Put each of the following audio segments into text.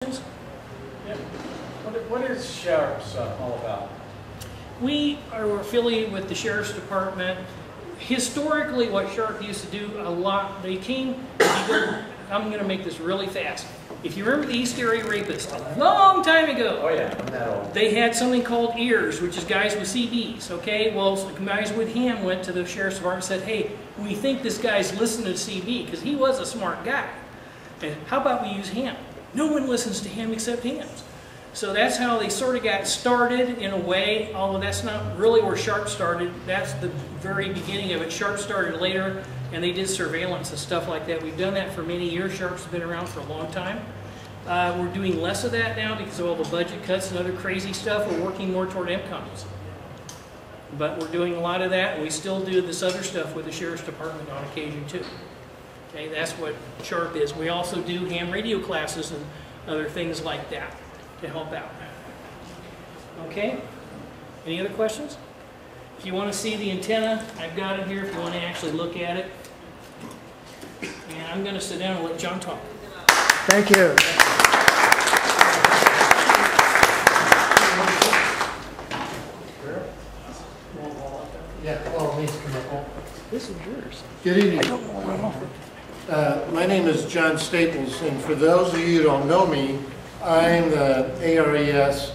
Yeah. What is Sheriff's all about? We are affiliated with the Sheriff's Department. Historically, what Sharp used to do a lot, they came, I'm going to make this really fast. If you remember the East Area Rapist, a long time ago, Oh yeah, I'm that old. they had something called ARES, which is guys with CBs, okay? Well, guys with him went to the Sheriff's Department and said, hey, we think this guy's listening to CB, because he was a smart guy. And how about we use him? No one listens to him except him. So that's how they sort of got started in a way, although that's not really where Sharp started. That's the very beginning of it. Sharp started later, and they did surveillance and stuff like that. We've done that for many years. Sharp's been around for a long time. We're doing less of that now because of all the budget cuts and other crazy stuff. We're working more toward MCOMs. But we're doing a lot of that, and we still do this other stuff with the Sheriff's Department on occasion too. Okay, that's what Sharp is. We also do ham radio classes and other things like that to help out. Okay? Any other questions? If you want to see the antenna, I've got it here if you want to actually look at it. And I'm going to sit down and let John talk. Thank you. Yeah, well, it needs to come up. This is yours. Good evening. My name is John Staples, and for those of you who don't know me, I'm the ARES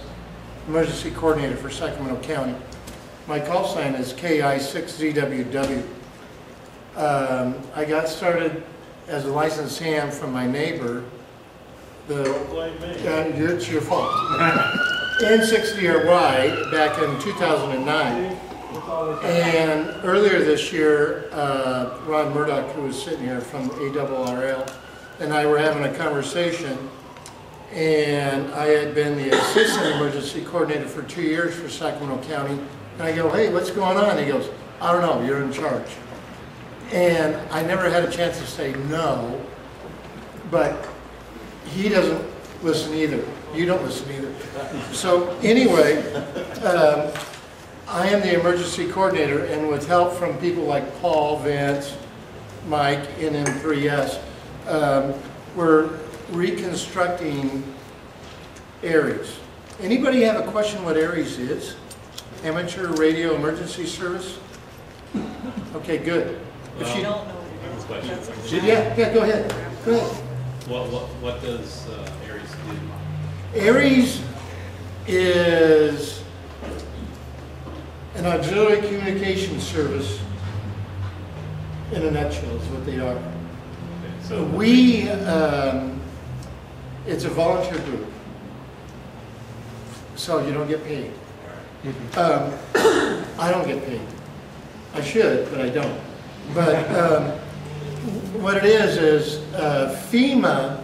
Emergency Coordinator for Sacramento County. My call sign is KI6ZWW. I got started as a licensed ham from my neighbor. It's your fault. N6DRY back in 2009. And earlier this year, Ron Murdoch, who was sitting here from ARRL, and I were having a conversation, and I had been the Assistant Emergency Coordinator for 2 years for Sacramento County, and I go, hey, what's going on? He goes, I don't know, you're in charge. And I never had a chance to say no, but he doesn't listen either. You don't listen either. So anyway, I am the emergency coordinator, and with help from people like Paul, Vince, Mike, NM3S, we're reconstructing ARES. Anybody have a question what ARES is? Amateur Radio Emergency Service? Okay, good. If you don't know, yeah, go ahead. Go ahead. What does ARES do? ARES is an auxiliary communication service in a nutshell is what they are. Okay, so we, it's a volunteer group, so you don't get paid. I don't get paid. I should, but I don't. But what it is FEMA,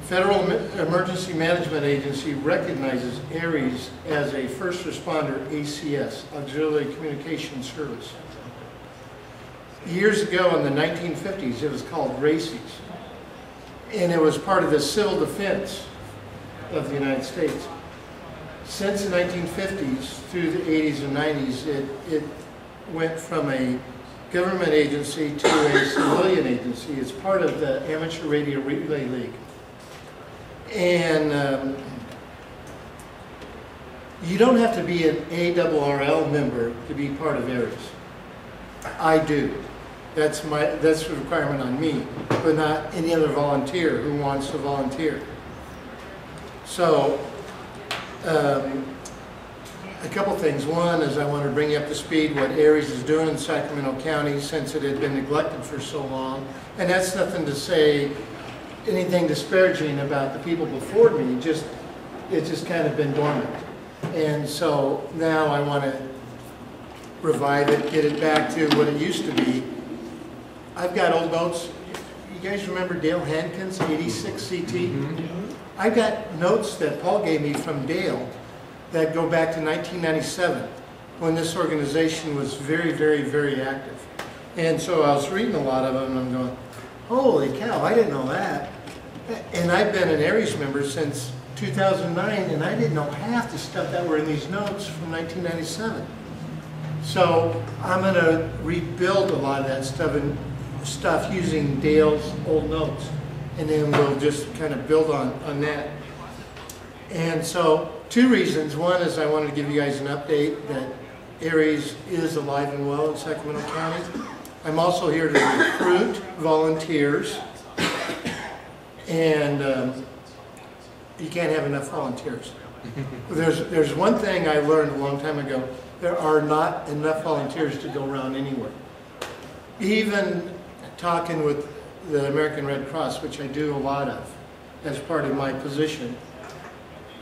Federal Emergency Management Agency, recognizes ARES as a first responder ACS, Auxiliary Communication Service. Years ago in the 1950s, it was called RACES, and it was part of the civil defense of the United States. Since the 1950s through the 80s and 90s, it went from a government agency to a civilian agency. It's part of the Amateur Radio Relay League. And you don't have to be an ARRL member to be part of ARES. I do. That's a requirement on me, but not any other volunteer who wants to volunteer. So, a couple things. One is I want to bring you up to speed what ARES is doing in Sacramento County since it had been neglected for so long. And that's nothing to say anything disparaging about the people before me, it's just kind of been dormant. And so now I want to revive it, get it back to what it used to be. I've got old notes. You guys remember Dale Hankins, 86 CT? Mm-hmm. I've got notes that Paul gave me from Dale that go back to 1997 when this organization was very, very, very active. And so I was reading a lot of them and I'm going, holy cow, I didn't know that. And I've been an ARES member since 2009, and I didn't know half the stuff that were in these notes from 1997. So I'm going to rebuild a lot of that stuff using Dale's old notes. and then we'll just kind of build on that. And so, 2 reasons. One is I wanted to give you guys an update that ARES is alive and well in Sacramento County. I'm also here to recruit volunteers, and you can't have enough volunteers. There's one thing I learned a long time ago. There are not enough volunteers to go around anywhere. Even talking with the American Red Cross, which I do a lot of as part of my position,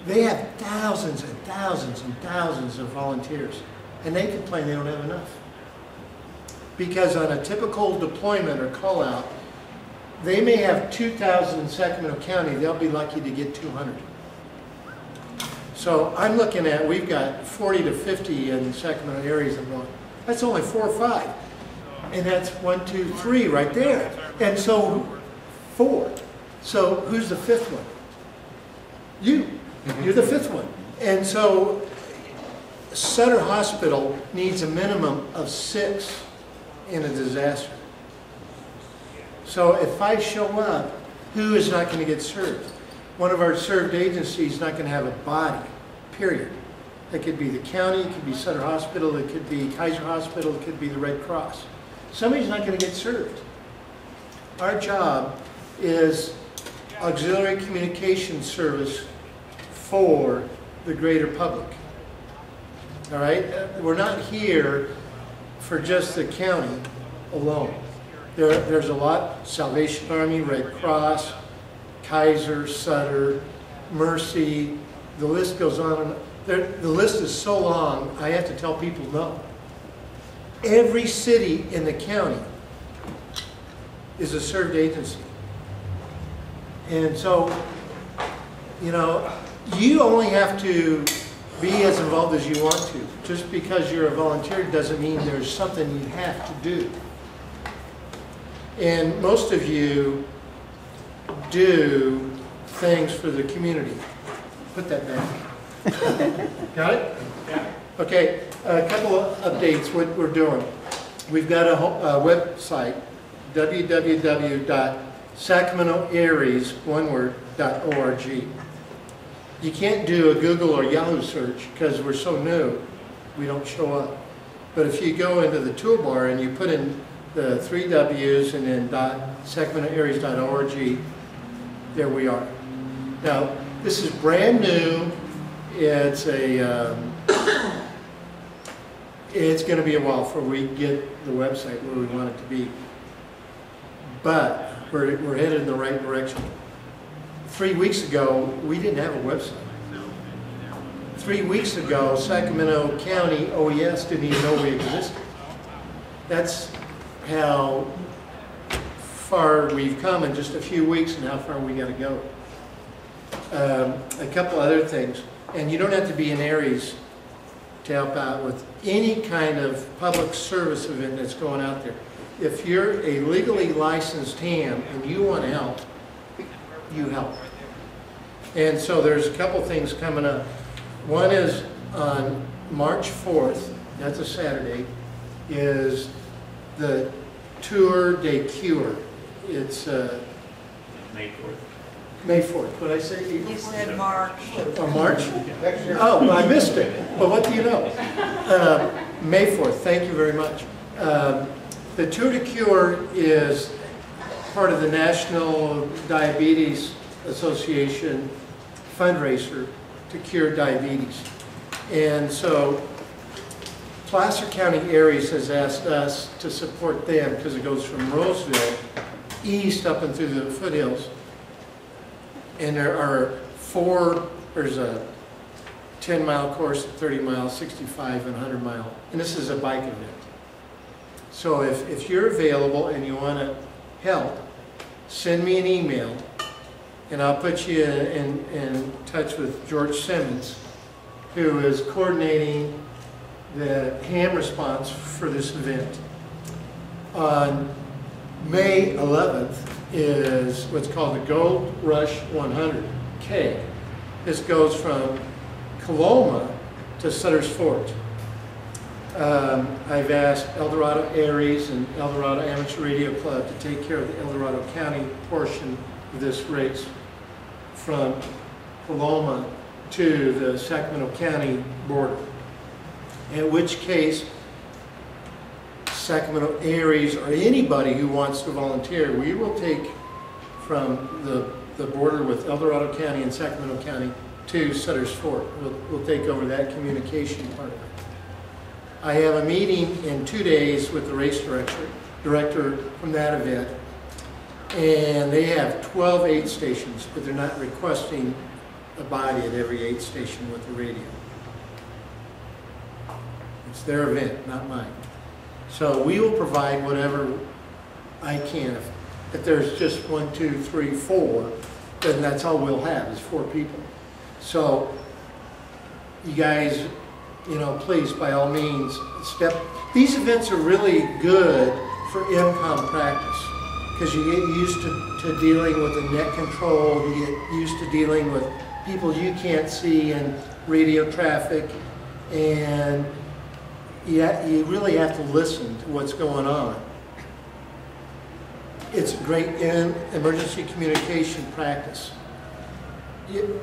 they have thousands and thousands and thousands of volunteers, and they complain they don't have enough. Because on a typical deployment or call out, they may have 2,000 in Sacramento County, they'll be lucky to get 200. So I'm looking at, we've got 40 to 50 in Sacramento areas I'm going, that's only 4 or 5. And that's 1, 2, 3 right there. And so 4. So who's the 5th one? You. You're the 5th one. And so Sutter Hospital needs a minimum of 6 in a disaster. So if I show up, who is not going to get served? One of our served agencies is not going to have a body, period. It could be the county, it could be Sutter Hospital, it could be Kaiser Hospital, it could be the Red Cross. Somebody's not going to get served. Our job is auxiliary communication service for the greater public. All right? We're not here for just the county alone. There's a lot, Salvation Army, Red Cross, Kaiser, Sutter, Mercy, the list goes on. The list is so long, I have to tell people no. Every city in the county is a served agency. And so, you know, you only have to be as involved as you want to. Just because you're a volunteer doesn't mean there's something you have to do. And most of you do things for the community. Put that back. Got it? Yeah. Okay, a couple of updates, what we're doing. We've got a website, www.sacramentoares.org. You can't do a Google or Yahoo search because we're so new, we don't show up. But if you go into the toolbar and you put in the 3 W's and then .sacramentoares.org, there we are. Now, this is brand new. It's a it's going to be a while before we get the website where we want it to be. But we're headed in the right direction. 3 weeks ago, we didn't have a website. 3 weeks ago, Sacramento County OES didn't even know we existed. That's how far we've come in just a few weeks and how far we got to go. A couple other things, and you don't have to be in ARES to help out with any kind of public service event that's going out there. If you're a legally licensed ham and you want to help, you help. And so there's a couple things coming up. One is on March 4th, that's a Saturday, is the Tour de Cure. It's May 4th. May 4th. What did I say? You said March. Oh, March? Oh, I missed it. But what do you know? May 4th. Thank you very much. The Tour de Cure is part of the National Diabetes Association fundraiser to cure diabetes. And so Placer County ARES has asked us to support them because it goes from Roseville east up and through the foothills. And there are there's a 10-mile course, 30-mile, 65, and 100-mile. And this is a bike event. So if you're available and you want to help, send me an email, and I'll put you in touch with George Simmons, who is coordinating the ham response for this event. On May 11th is what's called the Gold Rush 100K. This goes from Coloma to Sutter's Fort. I've asked El Dorado ARES and El Dorado Amateur Radio Club to take care of the El Dorado County portion this race from Paloma to the Sacramento County border. In which case, Sacramento ARES or anybody who wants to volunteer, we will take from the border with El Dorado County and Sacramento County to Sutter's Fort. We'll take over that communication part of it. I have a meeting in 2 days with the race director from that event, and they have 12 aid stations, but they're not requesting a body at every aid station with the radio. It's their event, not mine. So we will provide whatever I can. If there's just 1, 2, 3, 4, then that's all we'll have is 4 people. So you guys, you know, please, by all means, these events are really good for MCOM practice because you get used to dealing with the net control, you get used to dealing with people you can't see and radio traffic, and you really have to listen to what's going on. It's great in emergency communication practice.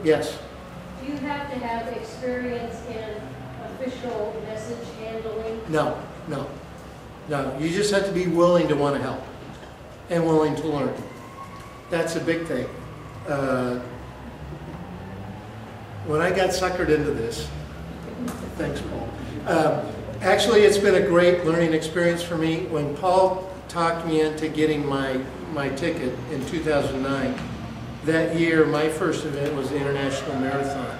Yes? Do you have to have experience in official message handling? No, no, no. You just have to be willing to want to help and willing to learn. That's a big thing. When I got suckered into this, thanks, Paul. Actually, it's been a great learning experience for me. When Paul talked me into getting my ticket in 2009, that year my first event was the International Marathon.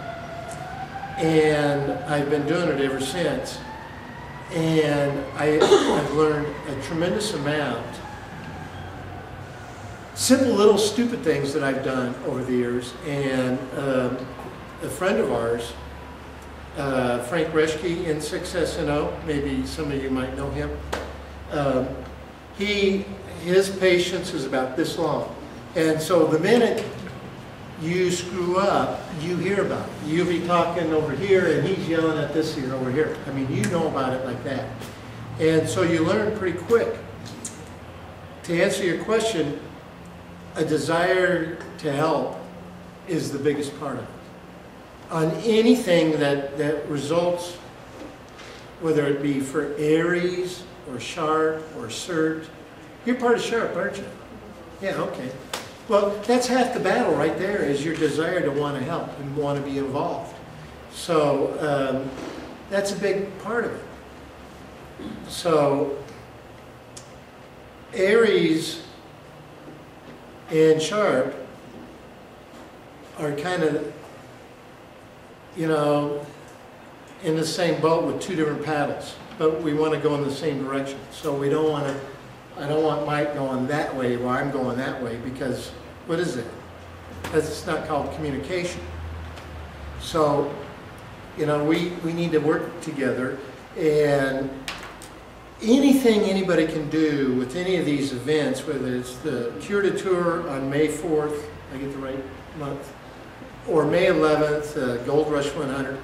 And I've been doing it ever since. And I've learned a tremendous amount. Simple little stupid things that I've done over the years. And a friend of ours, Frank Reschke in 6SNO, maybe some of you might know him. His patience is about this long. And so the minute you screw up, you hear about it. You'll be talking over here and he's yelling at this ear over here. I mean, you know about it like that. And so you learn pretty quick. To answer your question, a desire to help is the biggest part of it. On anything that results, whether it be for ARES or SHARP or CERT, you're part of SHARP, aren't you? Yeah, okay. Well, that's half the battle right there, is your desire to want to help and want to be involved. So that's a big part of it. So ARES and SHARP are kind of, you know, in the same boat with 2 different paddles, but we want to go in the same direction. So we don't want to, I don't want Mike going that way while I'm going that way, because what is it? That's not called communication. So, you know, we need to work together, and anything anybody can do with any of these events, whether it's the Cure to Tour on May 4th, I get the right month, or May 11th, Gold Rush 100,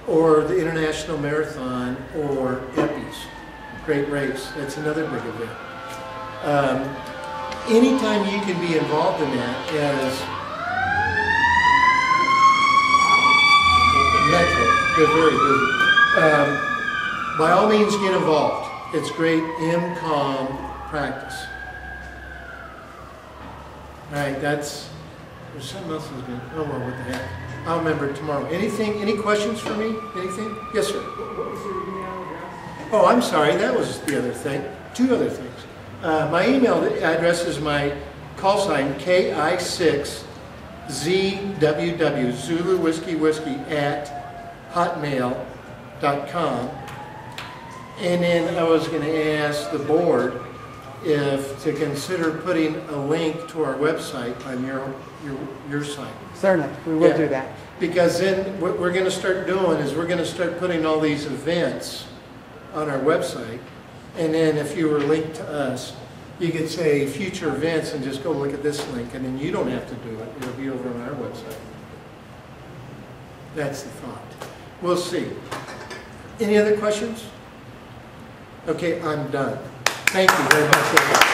or the International Marathon, or EPIs, Great Race. That's another big event. Anytime you can be involved in that as Metro, they're very busy. By all means, get involved. It's great MCOM practice. All right, that's. There's something else that's good. Oh, well, what the heck. I'll remember it tomorrow. Anything, any questions for me? Anything? Yes, sir. What was your email address? Oh, I'm sorry. That was the other thing. 2 other things. My email address is my call sign, KI6ZWW, Zulu Whiskey Whiskey, @hotmail.com. And then I was going to ask the board if to consider putting a link to our website on your site. Certainly, we will do that. Because then what we're going to start doing is we're going to start putting all these events on our website, and then if you were linked to us, you could say future events and just go look at this link, and then you don't have to do it. It'll be over on our website. That's the thought. We'll see. Any other questions? Okay, I'm done. Thank you very much.